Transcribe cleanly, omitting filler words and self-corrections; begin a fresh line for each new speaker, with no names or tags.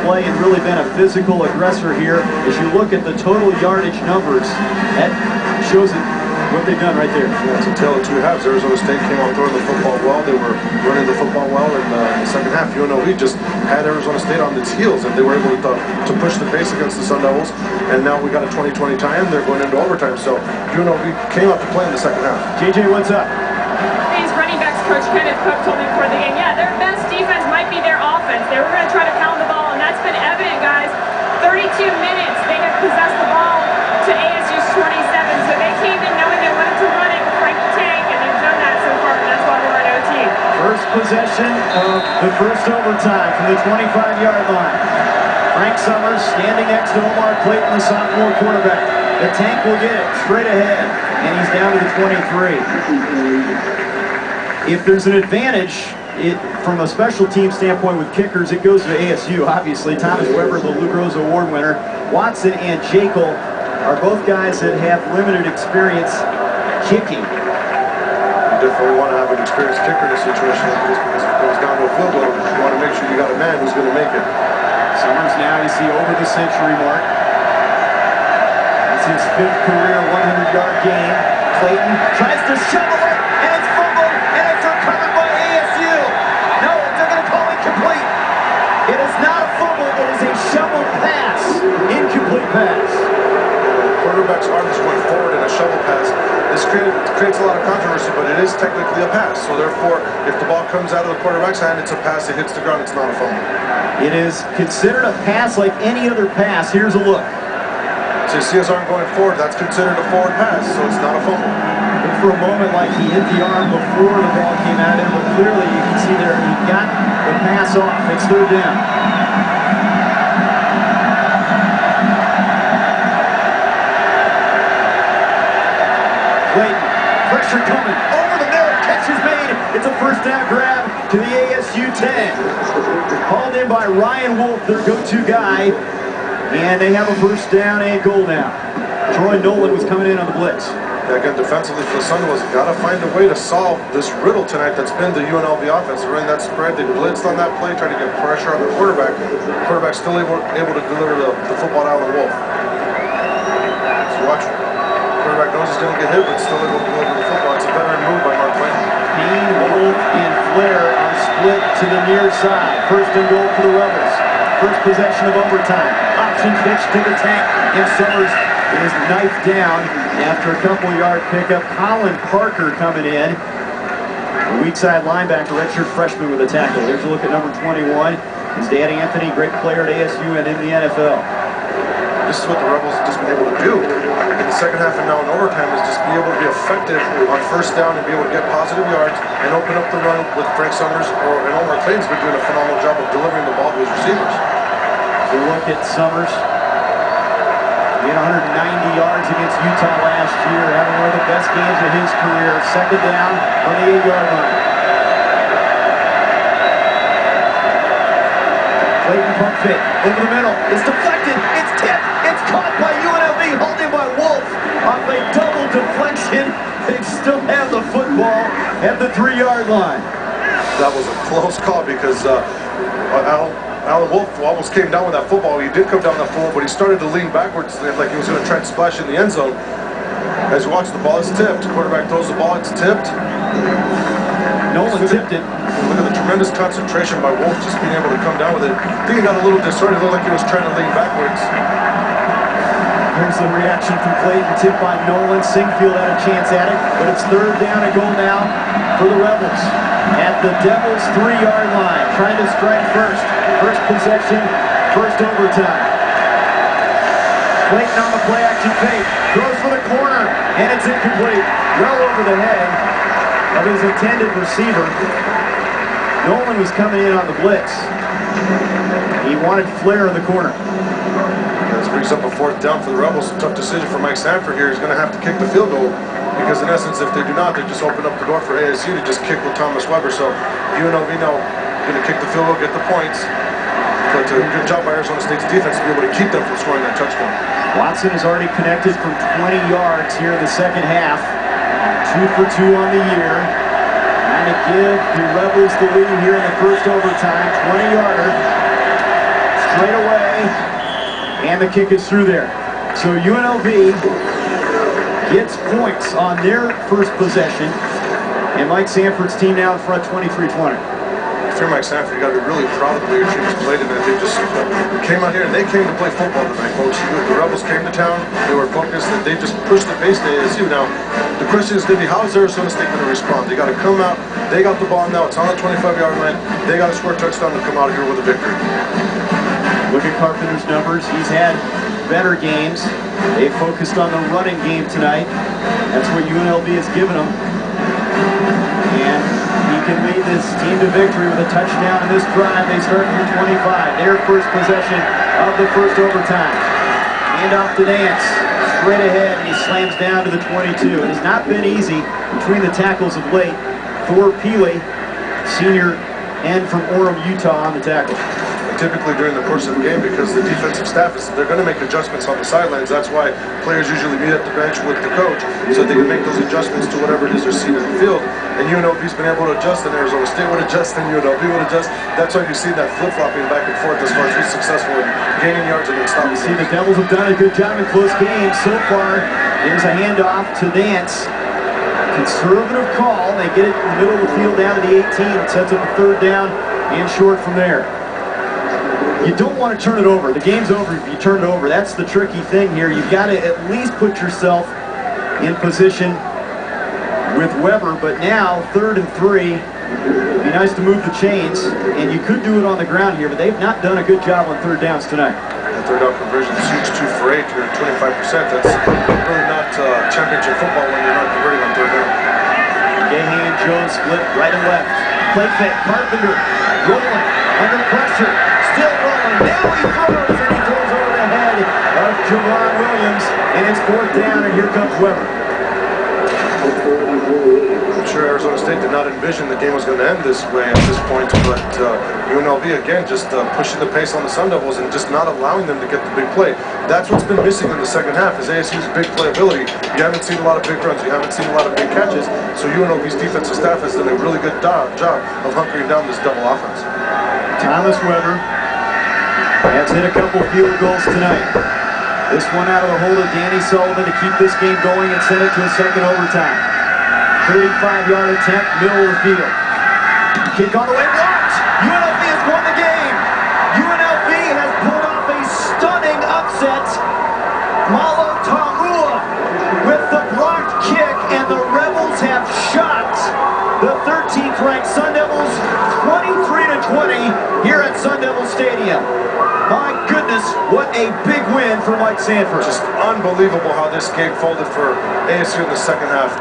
play and really been a physical aggressor here. As you look at the total yardage numbers, that shows it. What they've done right there.
Yeah, it's a tale of two halves. Arizona State came out throwing the football well. They were running the football well in the second half. UNLV just had Arizona State on its heels, and they were able to push the pace against the Sun Devils. And now we got a 20-20 tie-in. They're going into overtime. So UNLV came out to play in the second half.
JJ, what's up?
These running backs coach Kenneth Cook told me before the game, yeah, their best defense might be their offense. They were going to try to pound the ball, and that's been evident, guys. 32 minutes they have possessed the ball to ASU's 27, so they came in knowing they wanted to run it with Frank the Tank, and they've done that so far, and that's why we're in OT.
First possession of the first overtime from the 25-yard line. Frank Summers standing next to Omar Clayton, the sophomore quarterback. The Tank will get it straight ahead, and he's down to the 23. If there's an advantage, from a special team standpoint with kickers, it goes to ASU, obviously. Thomas Weber, the Luke Rose Award winner. Watson and Jekyll are both guys that have limited experience kicking.
You definitely want to have an experienced kicker in a situation like this, because if it goes down to a field goal, you want to make sure you got a man who's going to make it.
Summers now, you see, over the century mark. That's his 5th career 100-yard game. Clayton tries to shovel it, and it's fumbled, and it's recovered by ASU. No, they're going to call it complete. It is not a fumble, it is a shoveled pass. Incomplete pass.
Quarterback's arm is going forward in a shovel pass. This creates a lot of controversy, but it is technically a pass. So therefore, if the ball comes out of the quarterback's hand, it's a pass. It hits the ground, it's not a fumble.
It is considered a pass like any other pass. Here's a look.
So you see his arm going forward, that's considered a forward pass, so it's not a fumble.
Looked for a moment like he hit the arm before the ball came at him, but clearly you can see there he got the pass off. It's 3rd down. Clayton, pressure coming, over the middle, catch is made. It's a first down grab to the ASU 10. Called in by Ryan Wolf, their go-to guy, and they have a first down and goal now. Troy Nolan was coming in on the blitz.
Yeah, again, defensively for the Sun Devils, got to find a way to solve this riddle tonight that's been the UNLV offense. They're running that spread, they blitzed on that play, trying to get pressure on the quarterback. The quarterback's still able to deliver the football to Alan Wolf. So watch. Quarterback knows he's going to get hit, but still able to deliver the football. It's a veteran move by Mark Clayton.
Payne, Wolf, and Flair are split to the near side. First and goal for the Rebels. First possession of overtime. Option pitch to the Tank, and Summers is knifed down after a couple-yard pickup. Colin Parker coming in. The weak side linebacker, redshirt freshman with a tackle. There's a look at number 21. His dad, Anthony, great player at ASU and in the NFL.
This is what the Rebels have just been able to do in the second half and now in overtime, is just be able to be effective on first down and be able to get positive yards and open up the run with Frank Summers, and Omar Clayton's been doing a phenomenal job of delivering the ball to his receivers.
So look at Summers. He had 190 yards against Utah last year, having one of the best games of his career. Second down on the 8-yard line. Clayton pump fake over the middle. It's deflected. It's tipped. It's caught by UNLV. Hauled in by Wolf off a double deflection. They still have the football at the 3-yard line.
That was a close call because Alan Wolf almost came down with that football. He did come down with that football, but he started to lean backwards like he was going to try and splash in the end zone. As you watch, the ball is tipped. Quarterback throws the ball. It's tipped.
Nolan tipped it.
Look at the tremendous concentration by Wolf just being able to come down with it. I think he got a little distorted. It looked like he was trying to lean backwards.
Here's the reaction from Clayton. Tipped by Nolan. Singfield had a chance at it, but it's 3rd down and goal now for the Rebels at the Devils' 3-yard line. Trying to strike first. First possession, first overtime. Clayton on the play-action fake. Throws for the corner, and it's incomplete. Well over the head of his intended receiver. Nolan was coming in on the blitz. He wanted Flair in the corner.
This brings up a 4th down for the Rebels. A tough decision for Mike Sanford here. He's going to have to kick the field goal, because in essence, if they do not, they just open up the door for ASU to just kick with Thomas Weber. So UNLV now going to kick the field goal, get the points. But a good job by Arizona State's defense to be able to keep them from scoring that touchdown.
Watson has already connected from 20 yards here in the second half. 2 for 2 on the year. Trying to give the Rebels the lead here in the first overtime. 20-yarder. straight away, and the kick is through there. So UNLV gets points on their first possession, and Mike Sanford's team now in front 23-20.
If you're Mike Sanford, you got to be really proud of the way your team has played tonight. They just came out here and they came to play football tonight, folks. The Rebels came to town, they were focused, and they just pushed the pace to ASU. Now, the question is going to be, how is Arizona State going to respond? They got to come out, they got the ball now, it's on the 25-yard line, they got to score a touchdown to come out here with a victory.
Look at Carpenter's numbers. He's had better games. They focused on the running game tonight. That's what UNLV has given them. And he can lead this team to victory with a touchdown in this drive. They start from 25. Their first possession of the first overtime. Hand off to Nance. Straight ahead, and he slams down to the 22. It has not been easy between the tackles of late. Thor Peely, senior end from Orem, Utah, on the tackle.
Typically during the course of the game, because the defensive staff they're going to make adjustments on the sidelines. That's why players usually meet at the bench with the coach so they can make those adjustments to whatever it is they're seeing in the field. And UNLV's been able to adjust, and Arizona State would adjust, and UNLV would adjust. That's why you see that flip-flopping back and forth as far as who's successful in gaining yards and then stopping.
You see the Devils have done a good job in close games so far. There's a handoff to Nance. Conservative call. They get it in the middle of the field down to the 18. It sets up a third down and short from there. You don't want to turn it over. The game's over if you turn it over. That's the tricky thing here. You've got to at least put yourself in position with Weber, but now 3rd and 3. It'd be nice to move the chains, and you could do it on the ground here, but they've not done a good job on third downs tonight.
The third down conversion is huge, 2 for 8. You're at 25%. That's really not championship football when you're not converting on third down.
Gahan and Jones split right and left. Play fake. Carpenter rolling under pressure. Still rolling. Now he throws, and he throws over the head of Javon Williams, and it's 4th down, and here comes Weber.
I'm sure Arizona State did not envision the game was going to end this way at this point, but UNLV again just pushing the pace on the Sun Devils and just not allowing them to get the big play. That's what's been missing in the second half is ASU's big playability. You haven't seen a lot of big runs, you haven't seen a lot of big catches, so UNLV's defensive staff has done a really good job of hunkering down this double offense.
Thomas Weber has hit a couple field goals tonight. This one out of the hold of Danny Sullivan to keep this game going and send it to a second overtime. 35-yard attempt, middle of the field. Kick on the way, blocked! UNLV has won the game! UNLV has pulled off a stunning upset. Malo Taua with the blocked kick, and the Rebels have shot the 13th ranked Sun Devils 23-20 here at Sun Devil Stadium. My goodness, what a big win for Mike Sanford.
Just unbelievable how this game folded for ASU in the second half.